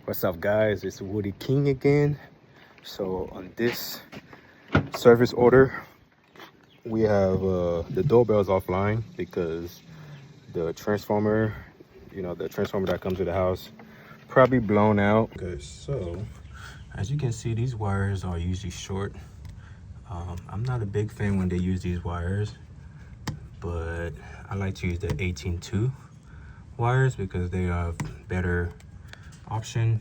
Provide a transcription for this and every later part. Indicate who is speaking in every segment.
Speaker 1: What's up, guys? It's Woody King again. So on this service order, we have the doorbells offline because the transformer, the transformer that comes to the house, probably blown out. Okay, so as you can see, these wires are usually short. I'm not a big fan when they use these wires, but I like to use the 18-2 wires because they are better option.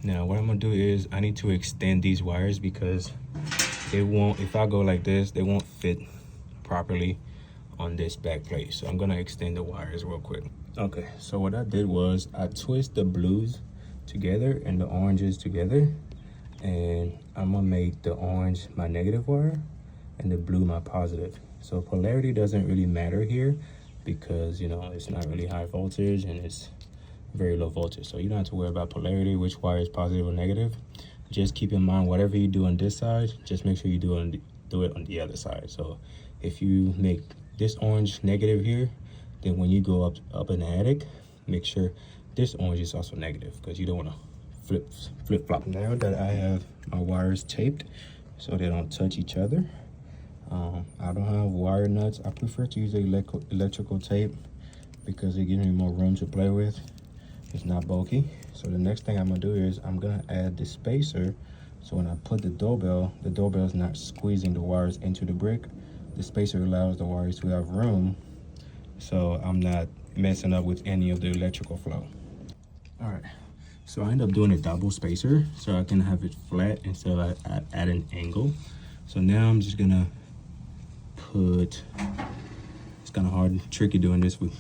Speaker 1: Now what I'm gonna do is I need to extend these wires because they won't, if I go like this, they won't fit properly on this back plate. So I'm gonna extend the wires real quick. Okay, so what I did was I twist the blues together and the oranges together, and I'm gonna make the orange my negative wire and the blue my positive. So polarity doesn't really matter here because it's not really high voltage and it's very low voltage, so you don't have to worry about polarity, which wire is positive or negative. Just keep in mind, whatever you do on this side, just make sure you do it on the other side. So if you make this orange negative here, then when you go up in the attic, make sure this orange is also negative because you don't want to flip flop. Now that I have my wires taped so they don't touch each other, I don't have wire nuts. I prefer to use electrical tape because it gives me more room to play with. It's not bulky. So the next thing I'm gonna do is I'm gonna add the spacer, so when I put the doorbell is not squeezing the wires into the brick. The spacer allows the wires to have room, so I'm not messing up with any of the electrical flow. All right, so I end up doing a double spacer so I can have it flat instead of at an angle. So now I'm just gonna put, it's kind of hard, tricky doing this with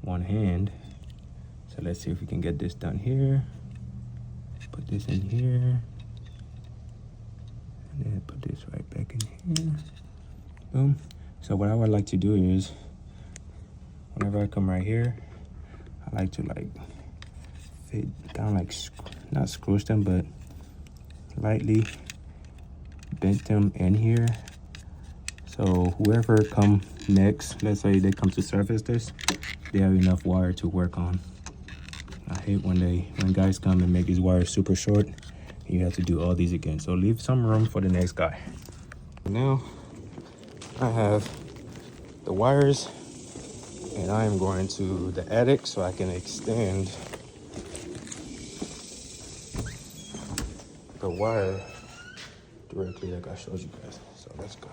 Speaker 1: one hand. So let's see if we can get this done here. Put this in here, and then put this right back in here. Boom. So what I would like to do is, whenever I come right here, I like to fit, kind of like, not screw them, but lightly bend them in here. So whoever come next, let's say they come to service this, they have enough wire to work on. I hate when guys come and make these wires super short. You have to do all these again. So leave some room for the next guy. Now I have the wires, and I am going to the attic so I can extend the wire directly like I showed you guys. So let's go.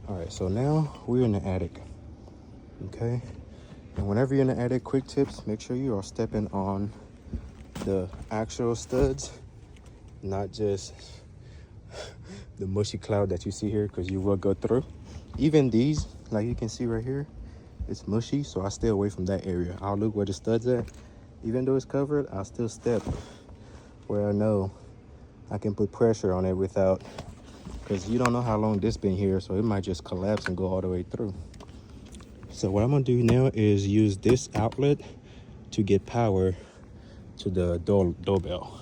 Speaker 1: All right, so now we're in the attic, okay? And whenever you're in the attic, quick tips, make sure you are stepping on the actual studs, not just the mushy cloud that you see here, because you will go through. Even these, like you can see right here, it's mushy, so I stay away from that area. I'll look where the stud's at. Even though it's covered, I'll still step where I know I can put pressure on it without, because you don't know how long this been here, so it might just collapse and go all the way through. So what I'm gonna do now is use this outlet to get power to the doorbell.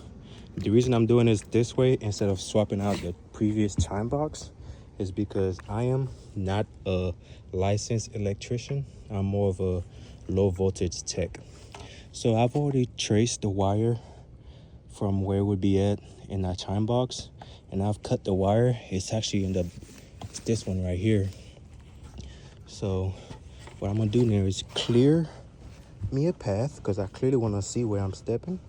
Speaker 1: The reason I'm doing this way instead of swapping out the previous chime box is because I am not a licensed electrician. I'm more of a low voltage tech. So I've already traced the wire from where it would be at in that chime box, and I've cut the wire. It's actually it's this one right here. So what I'm gonna do now is clear me a path, because I clearly want to see where I'm stepping.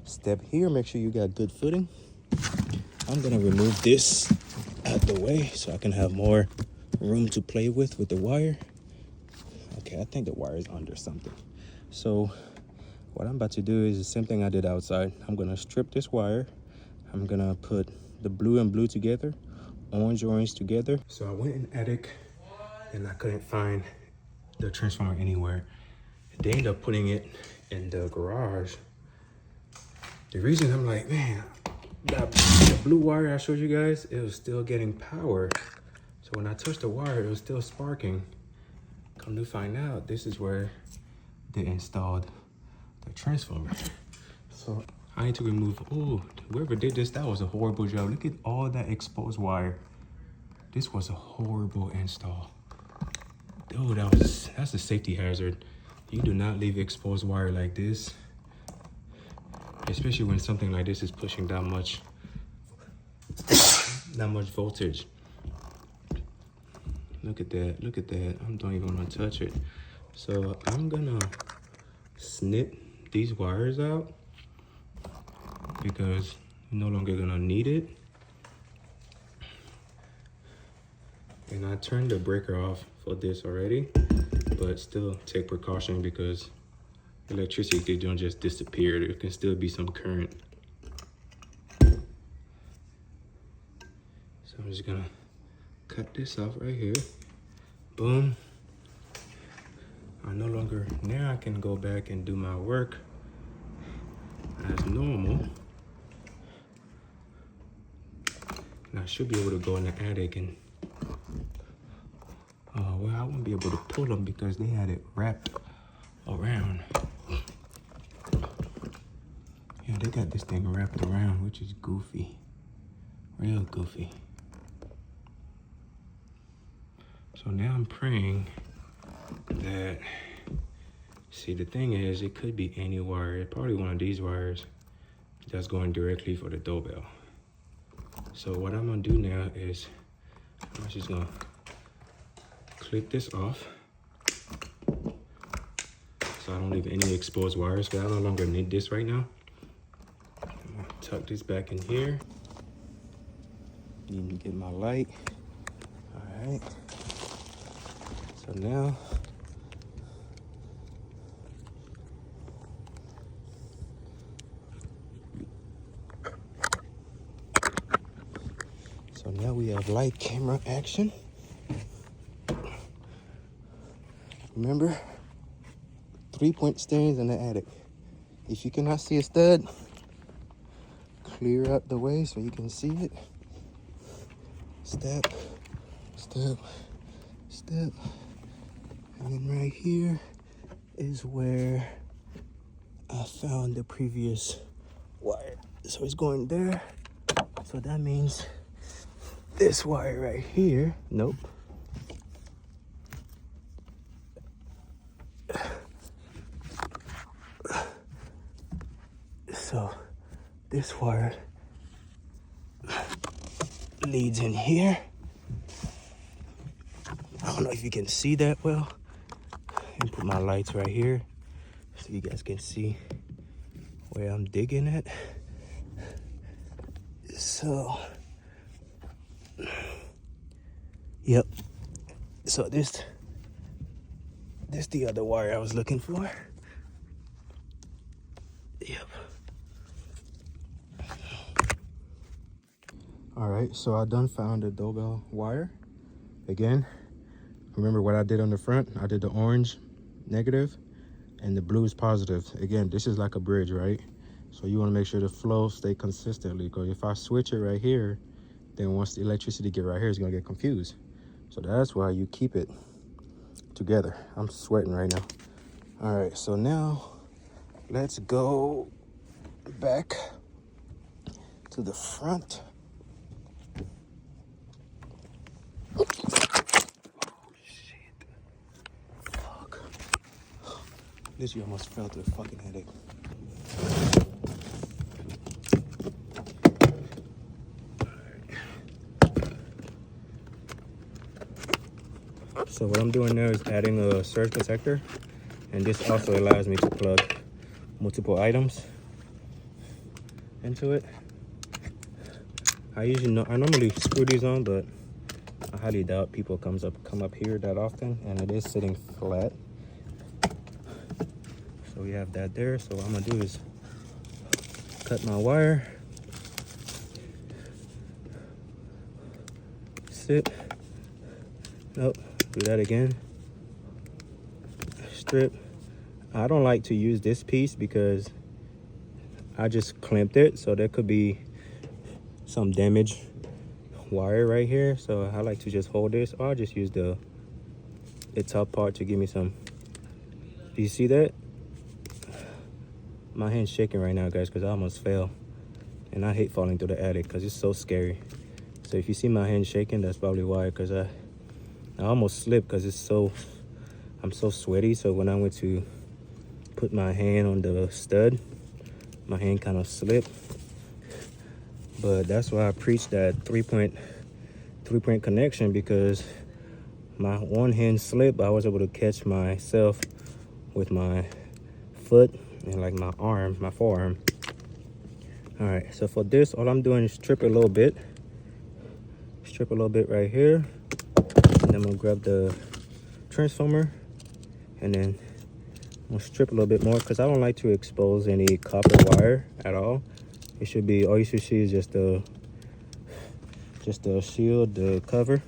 Speaker 1: Step here, make sure you got good footing. I'm gonna remove this out the way so I can have more room to play with the wire. Okay, I think the wire is under something. So what I'm about to do is the same thing I did outside. I'm gonna strip this wire. I'm gonna put the blue and blue together, orange together. So I went in attic and I couldn't find the transformer anywhere. They ended up putting it in the garage. The reason I'm like, man, the blue wire I showed you guys, it was still getting power. So when I touched the wire, it was still sparking. Come to find out, this is where they installed the transformer. So I need to remove, oh, whoever did this, that was a horrible job. Look at all that exposed wire. This was a horrible install. Oh, that's a safety hazard. You do not leave exposed wire like this, especially when something like this is pushing that much voltage. Look at that, look at that. I don't even want to touch it. So I'm gonna snip these wires out because I'm no longer gonna need it. And I turned the breaker off for this already, but still take precaution because electricity don't just disappear. There can still be some current. So I'm just gonna cut this off right here. Boom. Now I can go back and do my work as normal. And I should be able to go in the attic and, well, I won't be able to pull them because they had it wrapped around. Yeah, they got this thing wrapped around, which is goofy, real goofy. So now I'm praying that, see, the thing is, it could be any wire. It's probably one of these wires that's going directly for the doorbell. So what I'm gonna do now is I'm just gonna clip this off so I don't leave any exposed wires, because I no longer need this right now. I'm gonna tuck this back in here. Need to get my light. All right. So now, we have light camera action. Remember, 3-point stands in the attic. If you cannot see a stud, clear out the way so you can see it. Step, step, step. And then right here is where I found the previous wire. So it's going there. So that means this wire right here, nope. So this wire leads in here. I don't know if you can see that well. And put my lights right here so you guys can see where I'm digging at. So, yep. So this the other wire I was looking for. Yep. All right, so I done found the doorbell wire. Again, remember what I did on the front? I did the orange negative and the blue is positive. Again, this is like a bridge, right? So you want to make sure the flow stay consistently, because if I switch it right here, then once the electricity get right here, it's gonna get confused. So that's why you keep it together. I'm sweating right now. All right, so now let's go back to the front. Oh shit. Fuck. Literally almost fell through a fucking headache. So what I'm doing now is adding a surge protector, and this also allows me to plug multiple items into it. I normally screw these on, but I highly doubt people come up here that often, and it is sitting flat. So we have that there. So what I'm gonna do is cut my wire, sit, nope, do that again, strip. I don't like to use this piece because I just clamped it, so there could be some damaged wire right here. So I like to just hold this, or I'll just use the top part to give me some Do you see that? My hand's shaking right now, guys, because I almost fell. And I hate falling through the attic because it's so scary. So if you see my hand shaking, that's probably why, because I almost slipped because I'm so sweaty. So when I went to put my hand on the stud, my hand kind of slipped. But that's why I preach that three-point connection, because my one hand slipped. I was able to catch myself with my foot and like my arm, my forearm. All right, so for this, all I'm doing is strip a little bit. Strip a little bit right here. And then I'm gonna grab the transformer and then I'm gonna strip a little bit more because I don't like to expose any copper wire at all. It should be, all you should see is just the shield, the cover.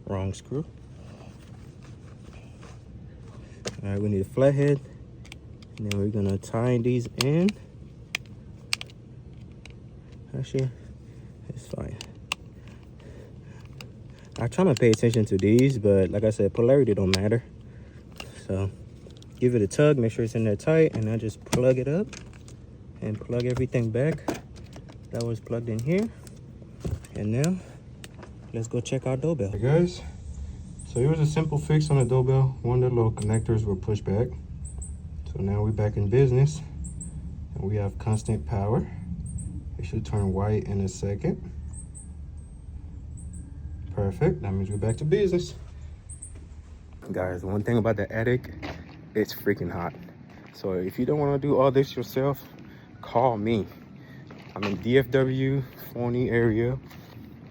Speaker 1: Wrong screw. All right, we need a flathead. And then we're gonna tie these in. Actually, it's fine. I'm trying to pay attention to these, but like I said, polarity don't matter. So give it a tug, make sure it's in there tight, and I just plug it up and plug everything back that was plugged in here. And now let's go check our doorbell. Hey guys, so here's a simple fix on the doorbell. One of the little connectors were pushed back. So now we're back in business and we have constant power. It should turn white in a second. Perfect, that means we're back to business. Guys, one thing about the attic, it's freaking hot. So if you don't want to do all this yourself, call me. I'm in DFW, Forney area.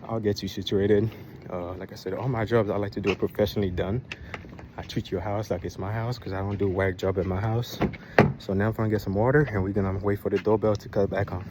Speaker 1: I'll get you situated. Like I said, all my jobs I like to do it professionally done. I treat your house like it's my house because I don't do a whack job at my house. So now I'm gonna get some water and we're gonna wait for the doorbell to cut back on.